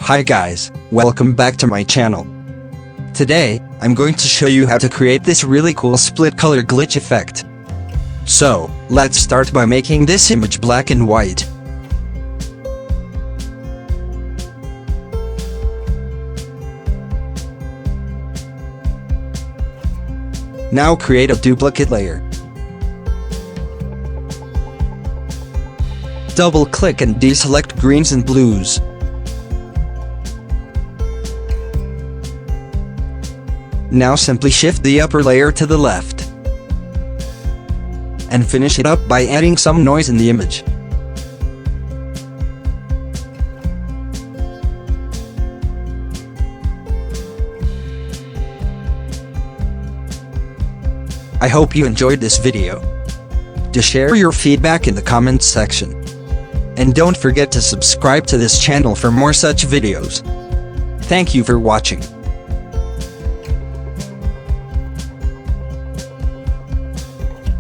Hi guys, welcome back to my channel. Today, I'm going to show you how to create this really cool split color glitch effect. So, let's start by making this image black and white. Now create a duplicate layer. Double-click and deselect greens and blues. Now simply shift the upper layer to the left. And finish it up by adding some noise in the image. I hope you enjoyed this video. Do share your feedback in the comments section. And don't forget to subscribe to this channel for more such videos. Thank you for watching.